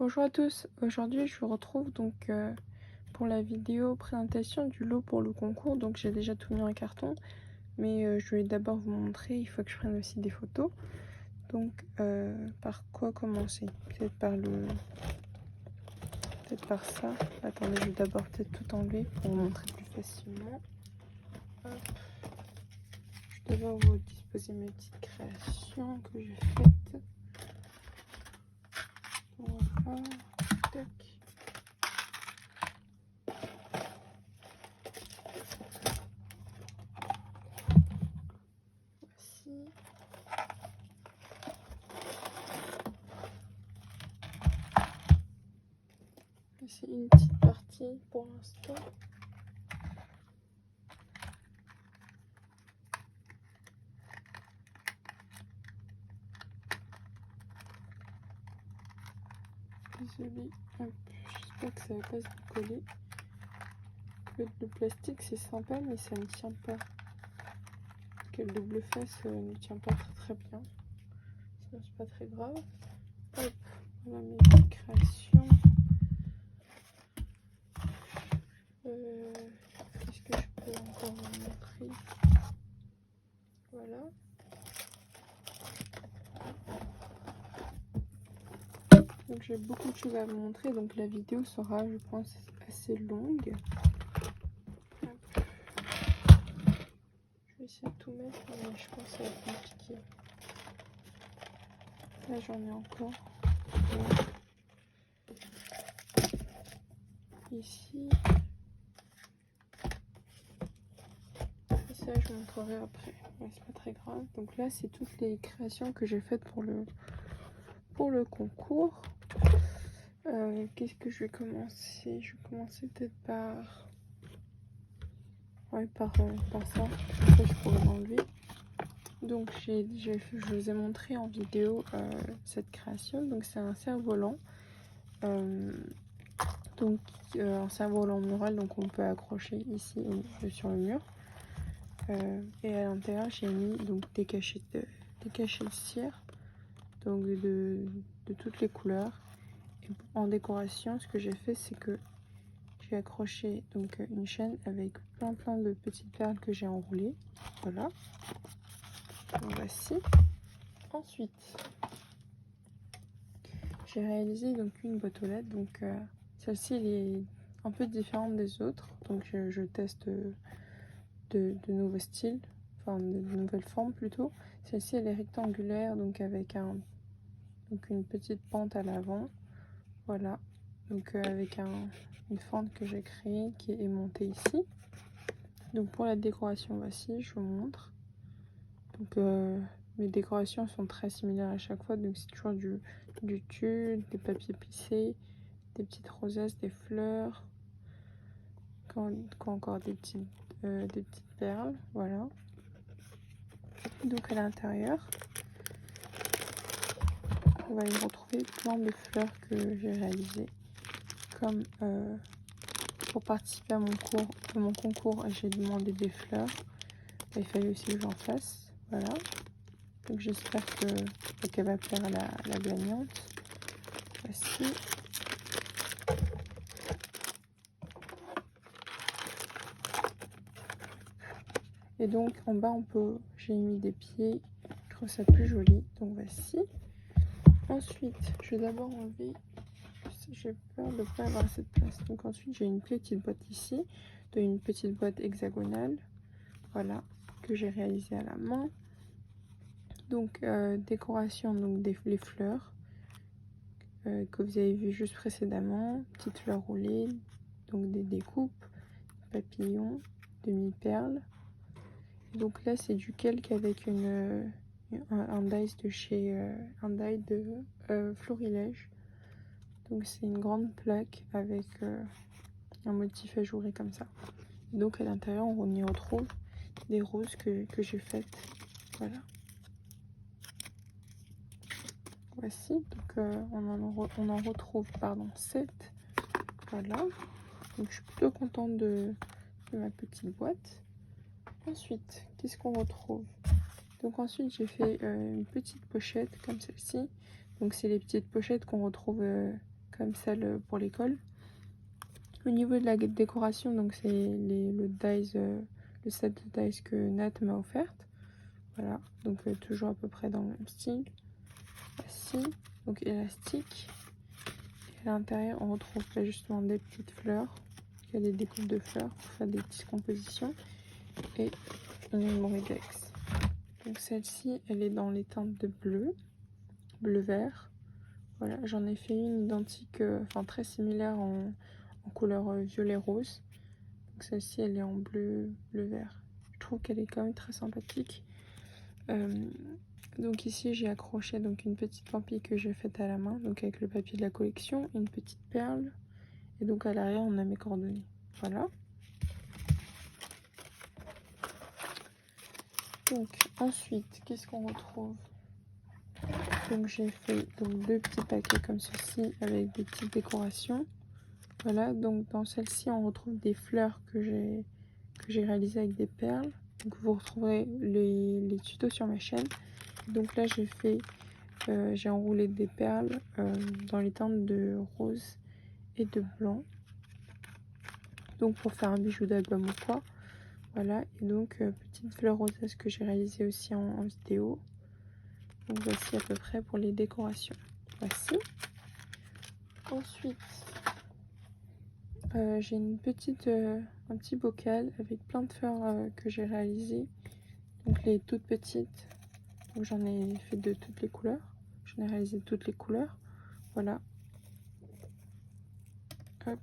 Bonjour à tous, aujourd'hui je vous retrouve pour la vidéo présentation du lot pour le concours. Donc j'ai déjà tout mis en carton, mais je vais d'abord vous montrer, il faut que je prenne aussi des photos. Donc par quoi commencer? Peut-être par ça. Attendez, je vais d'abord peut-être tout enlever pour vous montrer plus facilement. Hop. Je vais d'abord vous disposer mes petites créations que j'ai faites. Voilà. Tac. Voici. C'est une petite partie pour l'instant. Désolée, j'espère que ça va pas se coller. Le plastique c'est sympa, mais ça ne tient pas. Que le double face ne tient pas très bien. Sinon c'est pas très grave. Hop, voilà mes petites créations. Qu'est-ce que je peux encore vous montrer? Voilà. Donc j'ai beaucoup de choses à vous montrer, donc la vidéo sera, je pense, assez longue. Hop. Je vais essayer de tout mettre, mais je pense que ça va être compliqué. Là j'en ai encore. Ici. Et ça je vous montrerai après. Ouais, c'est pas très grave. Donc là c'est toutes les créations que j'ai faites pour le concours. Qu'est-ce que je vais commencer? Je vais commencer peut-être par... Ouais, par ça. Après je pourrais l'enlever. Donc je vous ai montré en vidéo cette création. Donc c'est un cerf-volant. Un cerf-volant mural, donc on peut accrocher ici sur le mur. Et à l'intérieur j'ai mis donc des cachets de cire, donc de toutes les couleurs. Et en décoration, ce que j'ai fait, c'est que j'ai accroché donc une chaîne avec plein de petites perles que j'ai enroulées. Voilà. Donc voici. Ensuite, j'ai réalisé donc une boîte aux lettres. Donc celle-ci elle est un peu différente des autres. Donc je teste de nouveaux styles, enfin de nouvelles formes plutôt. Celle-ci elle est rectangulaire, donc avec une petite pente à l'avant. Voilà. Donc avec une fente que j'ai créée qui est aimantée ici. Donc pour la décoration, voici, je vous montre. Donc mes décorations sont très similaires à chaque fois, donc c'est toujours du tulle, des papiers plissés, des petites rosesses, des fleurs, encore des petites perles, voilà. Donc à l'intérieur, on va y retrouver plein de fleurs que j'ai réalisées. Comme pour participer à mon concours, j'ai demandé des fleurs. Il fallait aussi que j'en fasse, voilà. Donc j'espère qu'elle va plaire à la gagnante. Voici. Et donc en bas j'ai mis des pieds. Je trouve ça plus joli. Donc voici. Ensuite, je vais d'abord enlever. J'ai peur de ne pas avoir cette place. Donc ensuite j'ai une petite boîte ici, une petite boîte hexagonale. Voilà, que j'ai réalisée à la main. Donc décoration, donc les fleurs que vous avez vu juste précédemment, petites fleurs roulées, donc des découpes, papillons, demi-perles. Donc là c'est du calque avec un dies de chez Florilège. Donc c'est une grande plaque avec un motif ajouré comme ça. Donc à l'intérieur on y retrouve des roses que j'ai faites. Voilà. Voici, donc on en retrouve 7. Voilà, donc je suis plutôt contente de ma petite boîte. Ensuite, qu'est-ce qu'on retrouve? Donc ensuite j'ai fait une petite pochette comme celle-ci. Donc c'est les petites pochettes qu'on retrouve comme celle pour l'école. Au niveau de la décoration, donc c'est le dies, le set de dies que Nat m'a offerte. Voilà, donc toujours à peu près dans le même style. Voici, donc élastique. Et à l'intérieur, on retrouve là, justement des petites fleurs. Il y a des découpes de fleurs pour faire des petites compositions. Et une Memory-Dex. Donc celle-ci, elle est dans les teintes de bleu, bleu-vert. Voilà, j'en ai fait une identique, enfin très similaire en couleur violet-rose. Donc celle-ci, elle est en bleu-vert. Je trouve qu'elle est quand même très sympathique. Donc ici, j'ai accroché donc une petite pampille que j'ai faite à la main, donc avec le papier de la collection, une petite perle. Et donc à l'arrière, on a mes coordonnées. Voilà. Donc ensuite, qu'est-ce qu'on retrouve? Donc j'ai fait donc 2 petits paquets comme ceci avec des petites décorations. Voilà, donc dans celle-ci on retrouve des fleurs que j'ai réalisées avec des perles. Donc vous retrouverez les tutos sur ma chaîne. Donc là j'ai enroulé des perles dans les teintes de rose et de blanc. Donc pour faire un bijou d'album ou quoi. Voilà, et donc petite fleur rosace que j'ai réalisée aussi en vidéo. Donc voici à peu près pour les décorations. Voici. Ensuite, j'ai un petit bocal avec plein de fleurs que j'ai réalisées. Donc les toutes petites. Donc j'en ai fait de toutes les couleurs. J'en ai réalisé toutes les couleurs. Voilà. Hop.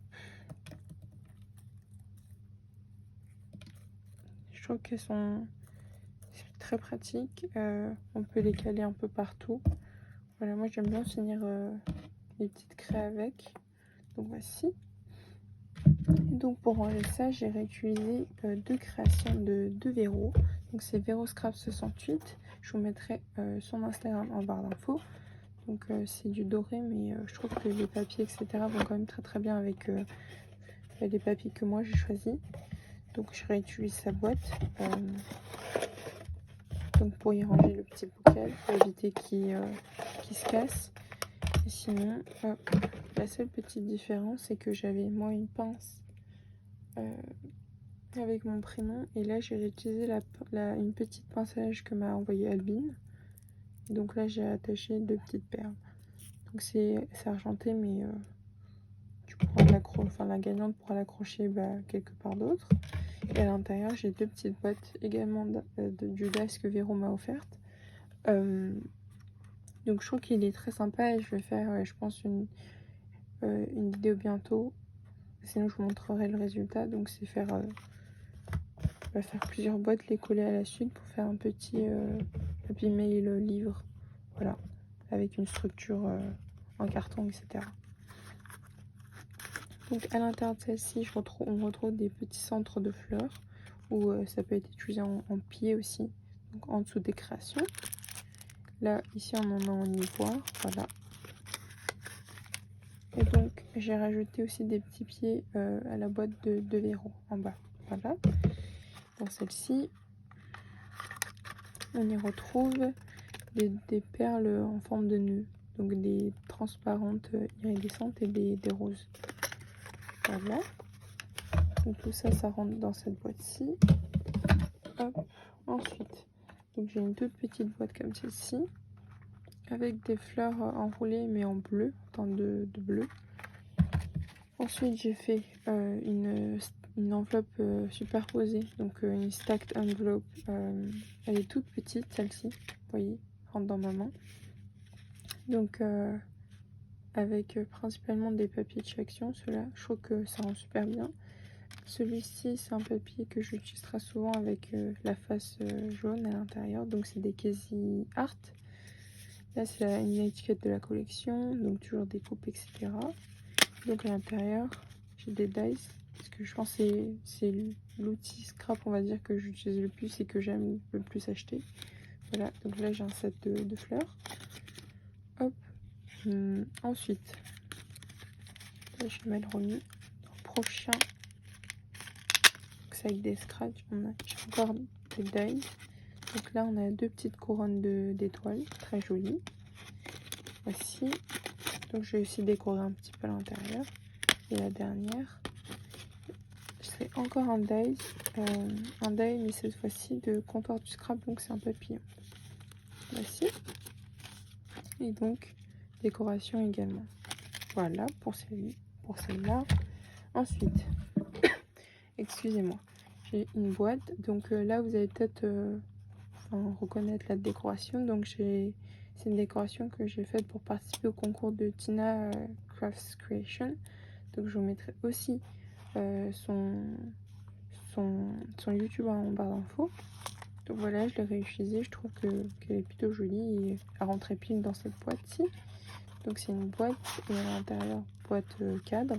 Je trouve qu'elles sont très pratiques. On peut les caler un peu partout. Voilà, moi j'aime bien finir les petites craies avec. Donc voici. Et donc pour ranger ça, j'ai réutilisé 2 créations de 2 Véro. Donc c'est Véro Scrap 68. Je vous mettrai son Instagram en barre d'infos. Donc c'est du doré, mais je trouve que les papiers, etc. vont quand même très très bien avec les papiers que moi j'ai choisis. Donc je réutilise sa boîte. Donc pour y ranger le petit bocal, pour éviter qu'il se casse. Et sinon, la seule petite différence, c'est que j'avais moi une pince avec mon prénom. Et là, j'ai réutilisé une petite pince à linge que m'a envoyée Albine. Donc là, j'ai attaché 2 petites perles. Donc c'est argenté, mais tu pourras enfin, la gagnante pourra l'accrocher quelque part d'autre. Et à l'intérieur, j'ai 2 petites boîtes également du DAS que Véro m'a offerte. Donc je trouve qu'il est très sympa et je vais faire, je pense, une vidéo bientôt. Sinon, je vous montrerai le résultat. Donc c'est faire plusieurs boîtes, les coller à la suite pour faire un petit happy mail livre. Voilà, avec une structure en carton, etc. Donc à l'intérieur de celle-ci, on retrouve des petits centres de fleurs où ça peut être utilisé en pied aussi, donc en dessous des créations. Là, ici, on en a en ivoire, voilà. Et donc, j'ai rajouté aussi des petits pieds à la boîte de Véro en bas, voilà. Dans celle-ci, on y retrouve des perles en forme de nœud, donc des transparentes iridescentes et des roses. Voilà. Donc tout ça, ça rentre dans cette boîte-ci. Ensuite, j'ai une toute petite boîte comme celle-ci, avec des fleurs enroulées mais en bleu, teinte de bleu. Ensuite, j'ai fait une enveloppe superposée, donc une stacked envelope. Elle est toute petite, celle-ci, vous voyez, rentre dans ma main. Donc, avec principalement des papiers de chez Action, ceux-là, je trouve que ça rend super bien. Celui-ci, c'est un papier que j'utilise très souvent avec la face jaune à l'intérieur, donc c'est des Casey Art. Là, c'est une étiquette de la collection, donc toujours des coupes, etc. Donc à l'intérieur, j'ai des dice, parce que je pense que c'est l'outil scrap, on va dire, que j'utilise le plus et que j'aime le plus acheter. Voilà, donc là j'ai un set de fleurs. Hop. Ensuite, là je vais mal remis. Prochain, c'est avec des scratchs, j'ai encore des dice. Donc là on a 2 petites couronnes d'étoiles, très jolies. Voici. Donc j'ai aussi décoré un petit peu l'intérieur. Et la dernière, c'est encore un die, mais cette fois-ci de comptoir du scrap, donc c'est un papillon. Voici. Et donc décoration également. Voilà pour celle-là. Ensuite, excusez-moi, j'ai une boîte. Donc là, vous allez peut-être reconnaître la décoration. Donc c'est une décoration que j'ai faite pour participer au concours de Tina Crafts Creation. Donc je vous mettrai aussi son YouTube en barre d'infos. Donc voilà, je l'ai réutilisée. Je trouve qu'elle est plutôt jolie et elle rentrait pile dans cette boîte-ci. Donc c'est une boîte et à l'intérieur, boîte cadre.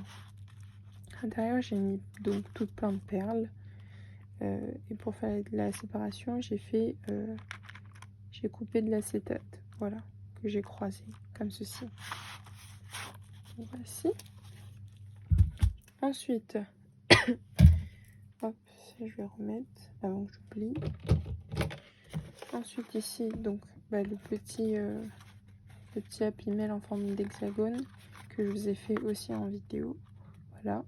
À l'intérieur, j'ai mis donc tout plein de perles. Et pour faire la séparation, j'ai coupé de l'acétate, voilà, que j'ai croisé comme ceci. Voici. Ensuite, hop, ça je vais remettre avant que j'oublie. Ensuite ici, donc le petit Happy Mail en forme d'hexagone que je vous ai fait aussi en vidéo. Voilà.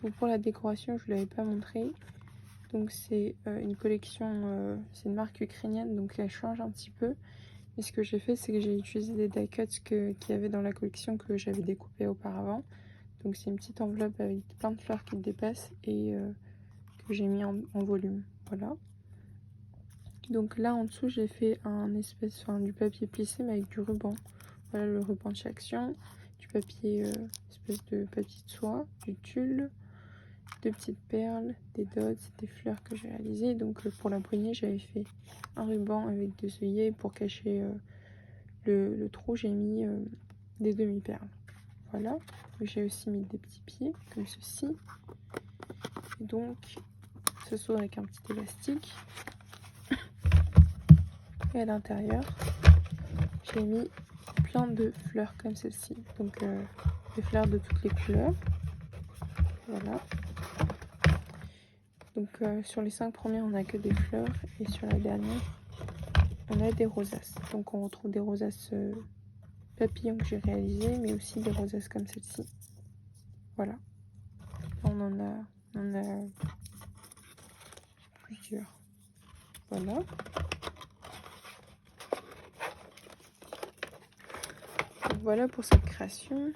Donc pour la décoration, je ne l'avais pas montré. Donc c'est une collection, c'est une marque ukrainienne, donc elle change un petit peu. Et ce que j'ai fait, c'est que j'ai utilisé des die cuts qu'il y avait dans la collection que j'avais découpé auparavant. Donc c'est une petite enveloppe avec plein de fleurs qui dépassent et que j'ai mis en volume. Voilà. Donc là en dessous, j'ai fait du papier plissé mais avec du ruban. Voilà le ruban de chez Action, du papier, espèce de papier de soie, du tulle, de petites perles, des dots, des fleurs que j'ai réalisées. Donc pour la poignée, j'avais fait un ruban avec des œillets. Pour cacher le trou, j'ai mis des demi-perles. Voilà. J'ai aussi mis des petits pieds comme ceci. Et donc ce sont avec un petit élastique. Et à l'intérieur, j'ai mis plein de fleurs comme celle-ci. Donc des fleurs de toutes les couleurs. Voilà. Donc sur les 5 premières, on n'a que des fleurs. Et sur la dernière, on a des rosaces. Donc on retrouve des rosaces papillons que j'ai réalisées, mais aussi des rosaces comme celle-ci. Voilà. On en a plusieurs. Voilà. Donc voilà pour cette création.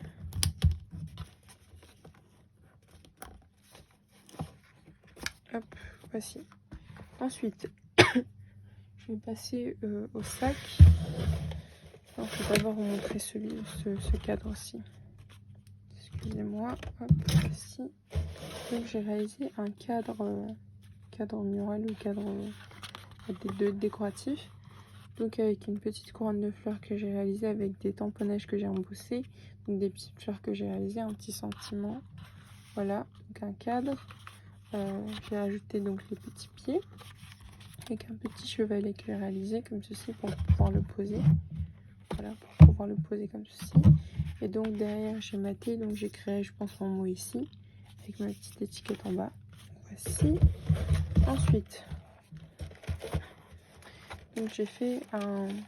Hop, voici. Ensuite, je vais passer au sac. Alors, je vais d'abord vous montrer ce cadre-ci. Excusez-moi. Hop, voici. Donc j'ai réalisé un cadre mural ou cadre décoratif. Donc avec une petite couronne de fleurs que j'ai réalisée avec des tamponnages que j'ai embossés. Donc des petites fleurs que j'ai réalisées, un petit sentiment. Voilà, donc un cadre. J'ai ajouté donc les petits pieds avec un petit chevalet que j'ai réalisé comme ceci pour pouvoir le poser. Voilà, pour pouvoir le poser comme ceci. Et donc derrière j'ai maté, donc j'ai créé je pense mon mot ici avec ma petite étiquette en bas. Voici. Ensuite, donc j'ai fait une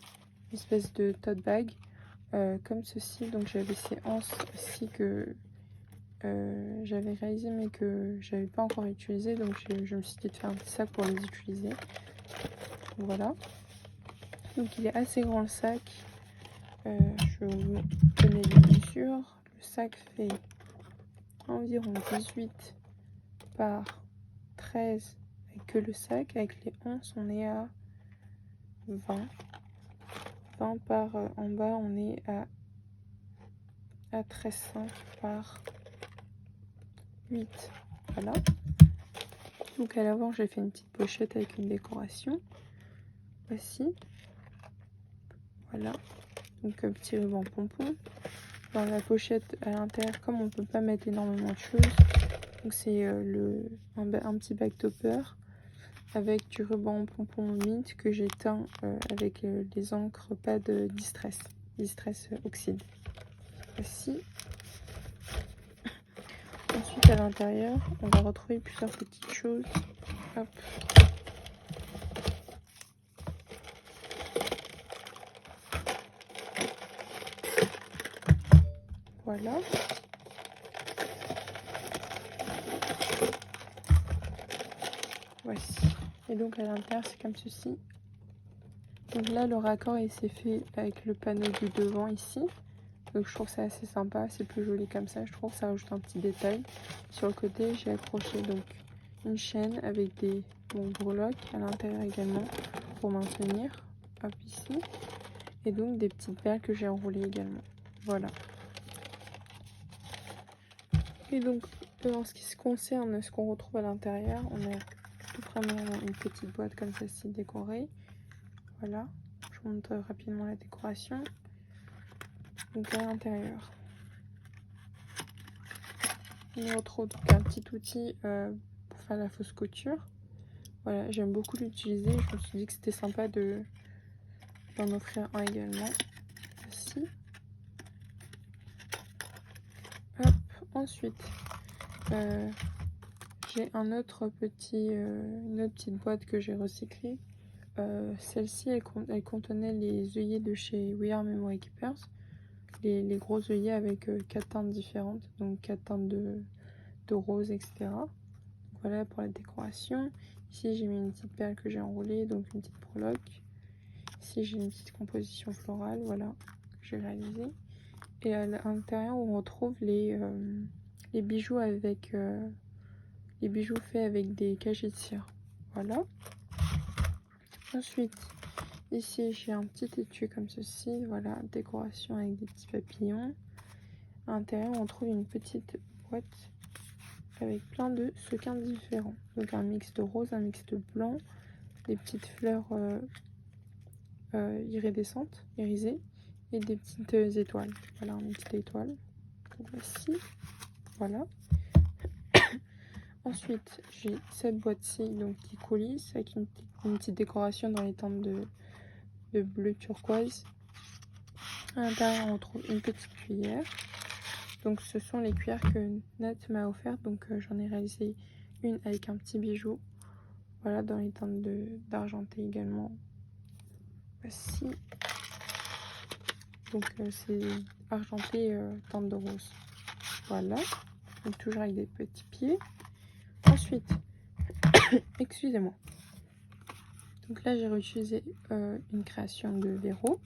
espèce de tote bag comme ceci. Donc j'avais ces anses ici que j'avais réalisé mais que j'avais pas encore utilisé, donc je me suis dit de faire un petit sac pour les utiliser. Voilà, donc il est assez grand le sac. Je vais vous donner les mesures. Le sac fait environ 18 par 13 avec que le sac. Avec les onces on est à 20 par en bas on est à 13,5 par 8. Voilà. Donc à l'avant j'ai fait une petite pochette avec une décoration. Voici. Voilà. Donc un petit ruban pompon. Dans la pochette à l'intérieur, comme on peut pas mettre énormément de choses, donc c'est un petit back topper avec du ruban pompon mint que j'ai teint avec les encres pad Distress Oxide. Voici. Ensuite à l'intérieur, on va retrouver plusieurs petites choses. Hop. Voilà. Voici. Et donc à l'intérieur, c'est comme ceci. Donc là, le raccord, il s'est fait avec le panneau du devant ici. Donc je trouve ça assez sympa, c'est plus joli comme ça. Je trouve que ça rajoute un petit détail. Sur le côté, j'ai accroché donc une chaîne avec des breloques à l'intérieur également pour maintenir. Hop, ici. Et donc des petites perles que j'ai enroulées également. Voilà. Et donc en ce qui se concerne ce qu'on retrouve à l'intérieur, on a tout premièrement une petite boîte comme celle-ci décorée. Voilà. Je vous montre rapidement la décoration. Donc à l'intérieur, on retrouve donc un petit outil pour faire la fausse couture. Voilà, j'aime beaucoup l'utiliser. Je me suis dit que c'était sympa d'en offrir un également. Ici. Hop, ensuite, j'ai une autre petite boîte que j'ai recyclée. Celle-ci, elle contenait les œillets de chez We Are Memory Keepers. Les gros œillets avec 4 teintes différentes, donc 4 teintes de rose, etc. Voilà pour la décoration. Ici, j'ai mis une petite perle que j'ai enroulée, donc une petite breloque. Ici, j'ai une petite composition florale, voilà, que j'ai réalisée. Et à l'intérieur, on retrouve les bijoux les bijoux faits avec des cachets de cire. Voilà. Ensuite, ici, j'ai un petit étui comme ceci. Voilà, décoration avec des petits papillons. À l'intérieur, on trouve une petite boîte avec plein de sequins différents. Donc un mix de rose, un mix de blanc, des petites fleurs iridescentes, irisées, et des petites étoiles. Voilà, une petite étoile. Donc voici. Voilà. Ensuite, j'ai cette boîte-ci donc qui coulisse avec une petite décoration dans les teintes de bleu turquoise. À l'intérieur, on trouve une petite cuillère. Donc ce sont les cuillères que Nat m'a offertes. Donc j'en ai réalisé une avec un petit bijou. Voilà, dans les teintes d'argenté également. Voici. Donc c'est argenté teinte de rose. Voilà. Donc toujours avec des petits pieds. Ensuite, excusez-moi. Donc là j'ai réutilisé une création de Véro.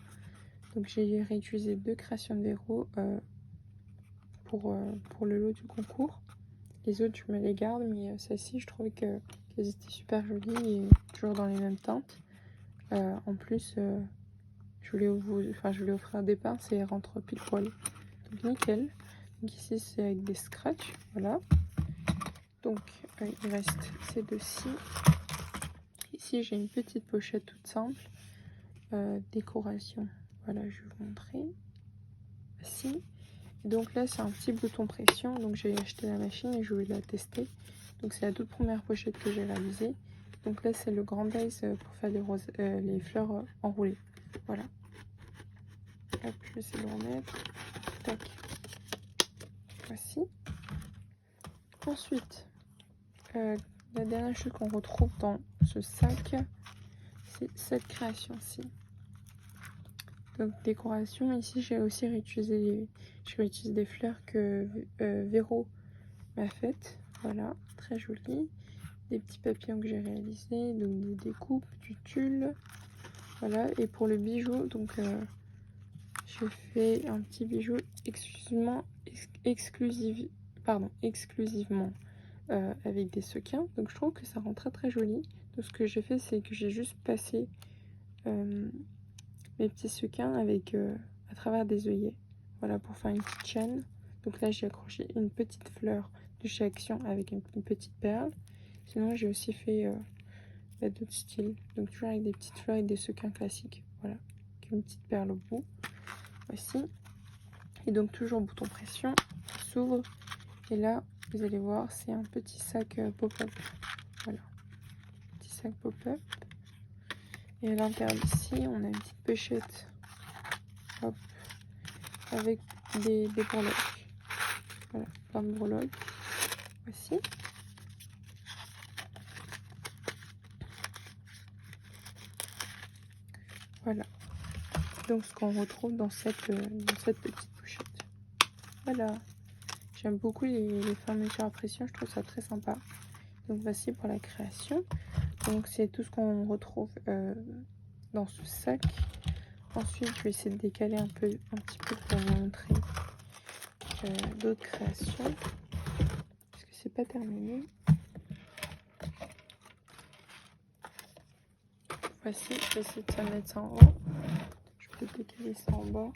Donc j'ai réutilisé 2 créations de Véro pour le lot du concours. Les autres je me les garde, mais celle-ci je trouvais qu'elles étaient super jolies et toujours dans les mêmes teintes. En plus je voulais offrir des pinces et elles rentrent pile poil. Donc nickel. Donc ici c'est avec des scratchs, voilà. Donc il reste ces deux-ci. Ici j'ai une petite pochette toute simple. Décoration, voilà, je vais vous montrer. Voici. Et donc là c'est un petit bouton pression. Donc j'ai acheté la machine et je vais la tester. Donc c'est la toute première pochette que j'ai réalisée. Donc là c'est le grand dice pour faire les fleurs enroulées. Voilà. Hop, je vais essayer de le remettre. Tac. Voici. Ensuite, la dernière chose qu'on retrouve dans ce sac, c'est cette création-ci. Donc décoration, ici j'ai aussi réutilisé des fleurs que Véro m'a faites. Voilà, très jolies. Des petits papillons que j'ai réalisés, donc des découpes, du tulle. Voilà, et pour le bijou, donc j'ai fait un petit bijou exclusivement avec des sequins. Donc je trouve que ça rend très très joli. Donc ce que j'ai fait, c'est que j'ai juste passé mes petits sequins avec à travers des œillets. Voilà, pour faire une petite chaîne. Donc là j'ai accroché une petite fleur de chez Action avec une petite perle. Sinon j'ai aussi fait d'autres styles. Donc toujours avec des petites fleurs et des sequins classiques. Voilà, avec une petite perle au bout. Voici. Et donc toujours bouton pression, s'ouvre. Et là, vous allez voir, c'est un petit sac pop-up. Voilà, petit sac pop-up. Et à l'intérieur ici, on a une petite pochette. Hop, avec des breloques. Voilà, plein de breloques. Voici. Voilà. Donc ce qu'on retrouve dans cette petite pochette. Voilà. J'aime beaucoup les fermetures à pression, je trouve ça très sympa. Donc voici pour la création. Donc c'est tout ce qu'on retrouve dans ce sac. Ensuite, je vais essayer de décaler un petit peu pour vous montrer d'autres créations. Parce que c'est pas terminé. Voici, je vais essayer de ça mettre ça en haut. Je peux décaler ça en bas.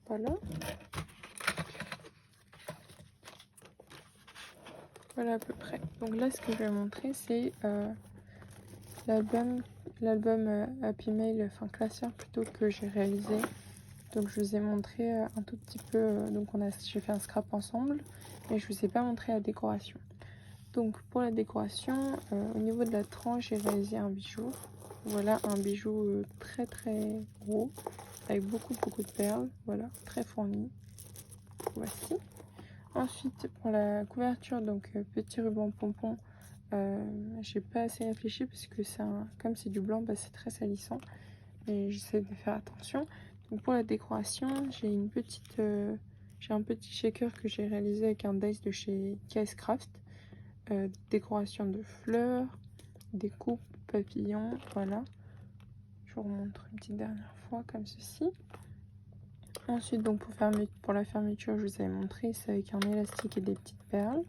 Voilà. Voilà à peu près. Donc là, ce que je vais montrer, c'est l'album Happy Mail, enfin classeur plutôt, que j'ai réalisé. Donc je vous ai montré un tout petit peu, donc j'ai fait un scrap ensemble, mais je vous ai pas montré la décoration. Donc pour la décoration, au niveau de la tranche, j'ai réalisé un bijou. Voilà, un bijou très très gros, avec beaucoup de perles, voilà, très fourni. Voici. Ensuite, pour la couverture, donc petit ruban pompon, j'ai pas assez réfléchi parce que comme c'est du blanc, bah, c'est très salissant. Et j'essaie de faire attention. Donc pour la décoration, j'ai un petit shaker que j'ai réalisé avec un dice de chez KS Craft. Décoration de fleurs, des coupes, papillons, voilà. Je vous remontre une petite dernière fois comme ceci. Ensuite, donc pour la fermeture, je vous avais montré, c'est avec un élastique et des petites perles.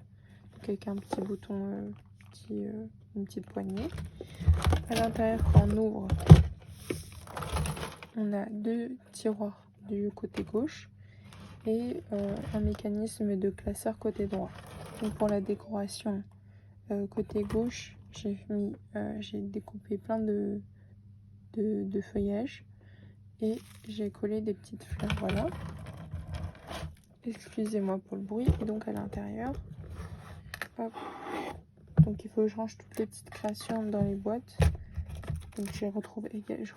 Donc avec un petit bouton, une petite poignée. À l'intérieur, quand on ouvre, on a 2 tiroirs du côté gauche et un mécanisme de classeur côté droit. Donc pour la décoration côté gauche, j'ai découpé plein de feuillages et j'ai collé des petites fleurs, voilà. Excusez-moi pour le bruit. Et donc à l'intérieur, hop, donc il faut que je range toutes les petites créations dans les boîtes. Donc je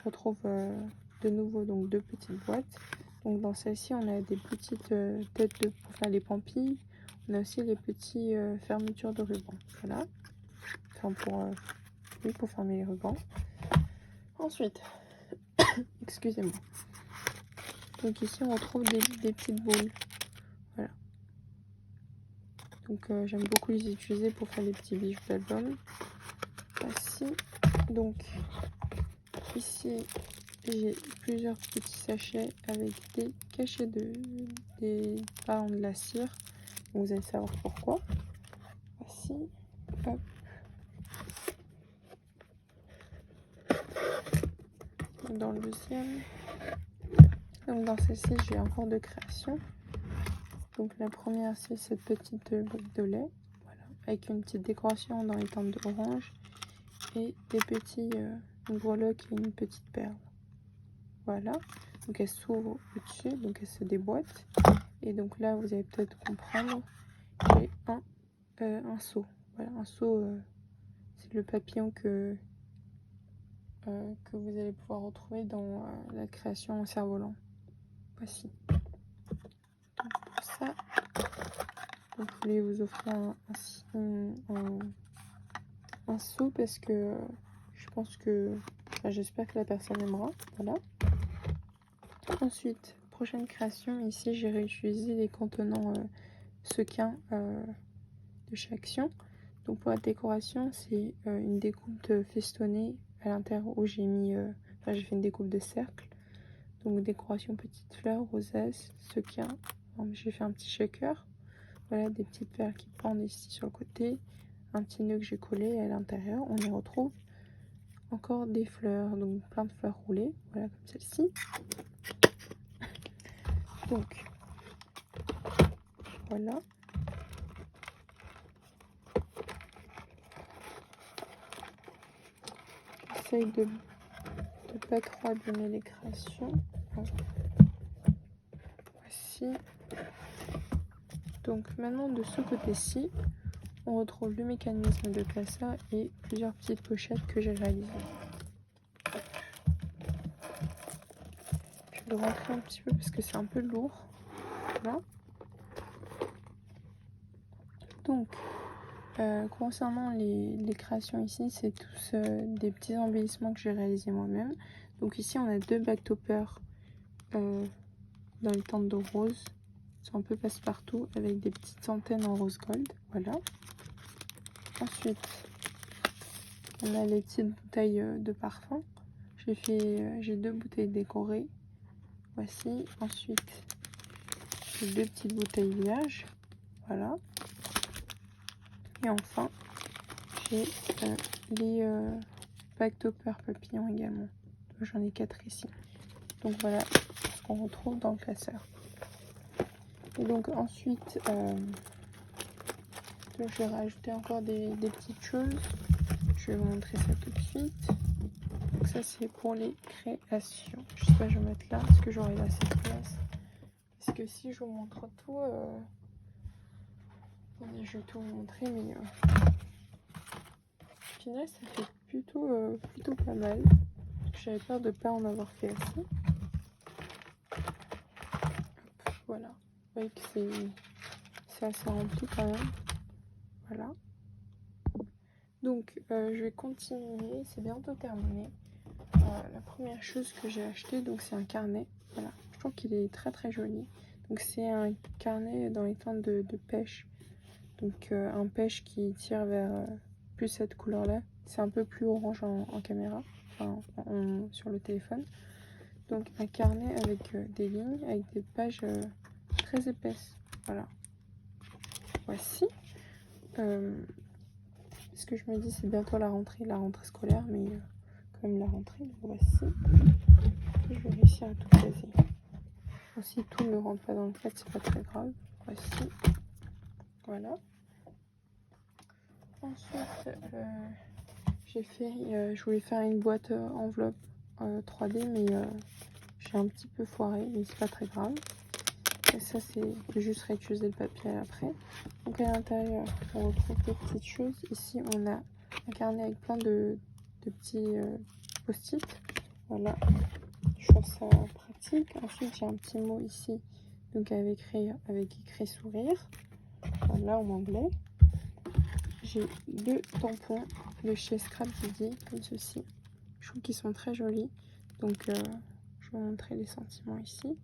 retrouve de nouveau donc 2 petites boîtes. Donc dans celle-ci, on a des petites têtes pour faire les pampilles. On a aussi les petits fermetures de ruban. Voilà. Enfin pour fermer les rubans. Ensuite, excusez-moi. Donc ici, on retrouve des petites boules. Voilà. Donc j'aime beaucoup les utiliser pour faire des petits bijoux d'album. Voici. Donc ici, j'ai plusieurs petits sachets avec des cachets de la cire. Vous allez savoir pourquoi. Voici. Hop. Dans le deuxième. Donc dans celle-ci, j'ai encore de création. Donc la première, c'est cette petite boîte de lait. Voilà. Avec une petite décoration dans les teintes d'orange. Et des petits breloques et une petite perle. Voilà. Donc elle s'ouvre au-dessus, donc elle se déboîte. Et donc là, vous allez peut-être comprendre, j'ai un seau. Voilà, un seau, c'est le papillon que vous allez pouvoir retrouver dans la création en cerf-volant. Voici. Donc pour ça, vous voulez vous offrir un seau parce que je pense que, j'espère que la personne aimera. Voilà. Ensuite, prochaine création, ici j'ai réutilisé les contenants sequins de chez Action. Donc pour la décoration, c'est une découpe festonnée à l'intérieur où j'ai mis, j'ai fait une découpe de cercle. Donc décoration petites fleurs, rosaces, sequins. J'ai fait un petit shaker. Voilà, des petites perles qui pendent ici sur le côté. Un petit nœud que j'ai collé à l'intérieur. On y retrouve encore des fleurs, donc plein de fleurs roulées. Voilà, comme celle-ci. Donc, voilà. J'essaye de pas trop abîmer les créations. Voici. Donc maintenant de ce côté-ci, on retrouve le mécanisme de classeur et plusieurs petites pochettes que j'ai réalisées. Je vais le rentrer un petit peu parce que c'est un peu lourd. Voilà. Donc, concernant les créations ici, c'est tous des petits embellissements que j'ai réalisés moi-même. Donc ici, on a 2 backtoppers dans les teintes de rose. C'est un peu passe-partout avec des petites antennes en rose gold. Voilà. Ensuite, on a les petites bouteilles de parfum. J'ai 2 bouteilles décorées. Voici. Ensuite, j'ai 2 petites bouteilles vierges. Voilà. Et enfin, j'ai les backtopper papillons également. J'en ai 4 ici. Donc voilà ce qu'on retrouve dans le classeur. Et donc ensuite, je vais rajouter encore des petites choses. Je vais vous montrer ça tout de suite. Donc ça c'est pour les créations. Je sais pas, je vais mettre là. Est-ce que j'aurai assez de place? Parce que si je vous montre tout, attendez, je vais tout vous montrer, mais au final ça fait plutôt pas mal. J'avais peur de ne pas en avoir fait assez. Hop, voilà. Vous voyez que c'est assez rempli quand même. Voilà. Donc je vais continuer, c'est bientôt terminé. La première chose que j'ai acheté, donc c'est un carnet. Voilà, je trouve qu'il est très joli. Donc c'est un carnet dans les teintes de pêche. Donc un pêche qui tire vers plus cette couleur là. C'est un peu plus orange en caméra, enfin sur le téléphone. Donc un carnet avec des lignes, avec des pages très épaisses. Voilà. Voici. Ce que je me dis, c'est bientôt la rentrée scolaire, mais quand même la rentrée. Donc voici. Et je vais réussir à tout caser. Bon, si tout ne rentre pas dans le cadre, c'est pas très grave. Voici. Voilà. Ensuite, je voulais faire une boîte enveloppe 3D, mais j'ai un petit peu foiré, mais c'est pas très grave. Et ça, c'est juste réutiliser le papier après. Donc à l'intérieur, on retrouve des petites choses. Ici, on a un carnet avec plein de petits post-it. Voilà, je trouve ça pratique. Ensuite, j'ai un petit mot ici, donc avec écrit sourire. Voilà, en anglais. J'ai 2 tampons de chez Scrap Didi, comme ceci. Je trouve qu'ils sont très jolis. Donc, je vais vous montrer les sentiments ici.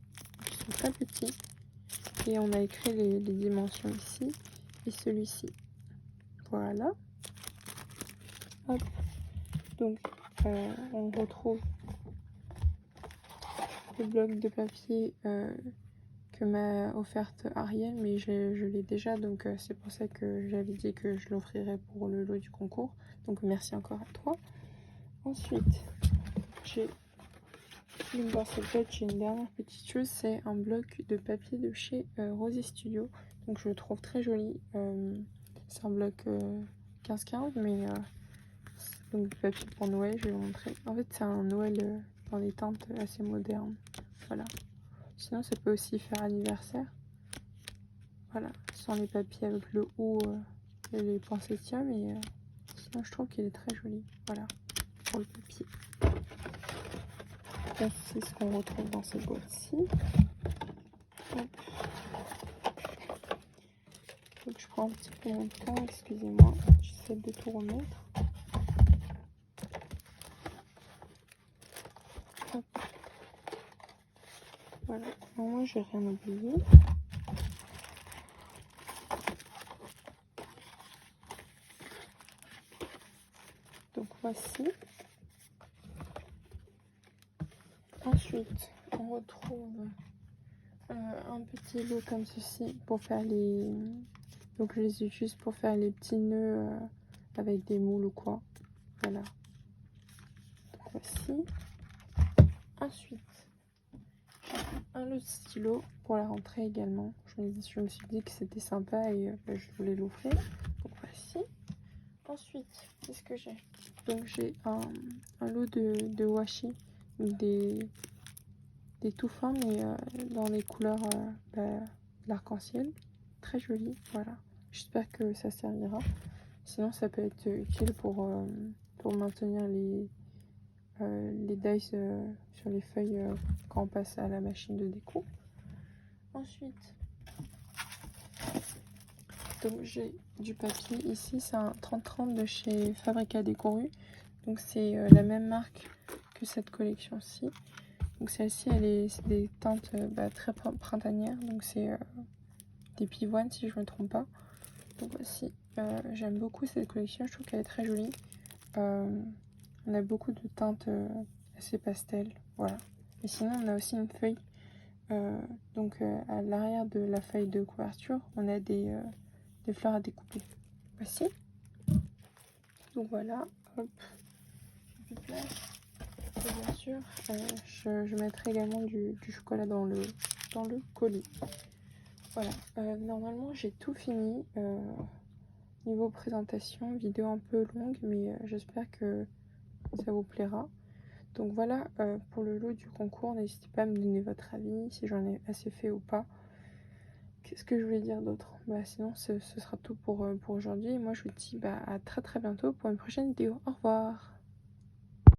Ils sont très petits. Et on a écrit les dimensions ici et celui-ci. Voilà. Hop. Donc, on retrouve le bloc de papier que m'a offerte Ariel, mais je l'ai déjà, donc c'est pour ça que j'avais dit que je l'offrirais pour le lot du concours. Donc merci encore à toi. Ensuite, j'ai une barcelette, j'ai une dernière petite chose, c'est un bloc de papier de chez Rosy Studio. Donc je le trouve très joli. C'est un bloc 15-15, mais donc du papier pour Noël, je vais vous montrer. En fait, c'est un Noël dans des teintes assez modernes. Voilà. Sinon, ça peut aussi faire anniversaire. Voilà, sans les papiers avec le ou et les poinsettias, mais sinon je trouve qu'il est très joli. Voilà, pour le papier. Là, c'est ce qu'on retrouve dans cette boîte-ci. Donc je prends un petit peu mon temps, excusez-moi, j'essaie de tout remettre. Hop. Voilà, au moins j'ai rien oublié. Donc voici. Ensuite, on retrouve un petit lot comme ceci pour faire les... Donc je les utilise pour faire les petits nœuds avec des moules ou quoi. Voilà. Donc voici. Ensuite, un lot de stylo pour la rentrée également. Je me suis dit que c'était sympa et je voulais l'offrir. Donc voici. Ensuite, qu'est-ce que j'ai? Donc j'ai un lot de washi, donc des tout fins, mais dans les couleurs de l'arc-en-ciel. Très joli, voilà. J'espère que ça servira. Sinon, ça peut être utile pour maintenir les dies sur les feuilles quand on passe à la machine de découpe. Ensuite, donc j'ai du papier ici, c'est un 30-30 de chez Fabrica Décoru. Donc c'est la même marque que cette collection-ci. Donc celle-ci, c'est des teintes très printanières. Donc c'est des pivoines si je me trompe pas. Donc voici, j'aime beaucoup cette collection, je trouve qu'elle est très jolie. On a beaucoup de teintes assez pastel, voilà. Et sinon on a aussi une feuille, à l'arrière de la feuille de couverture, on a des fleurs à découper. Voici. Donc voilà, hop, j'ai plus de place. Et bien sûr, je mettrai également du chocolat dans le colis. Voilà, normalement j'ai tout fini. Niveau présentation, vidéo un peu longue, mais j'espère que ça vous plaira. Donc voilà pour le lot du concours. N'hésitez pas à me donner votre avis, si j'en ai assez fait ou pas. Qu'est-ce que je voulais dire d'autre? Sinon, ce sera tout pour aujourd'hui. Moi, je vous dis à très très bientôt pour une prochaine vidéo. Au revoir!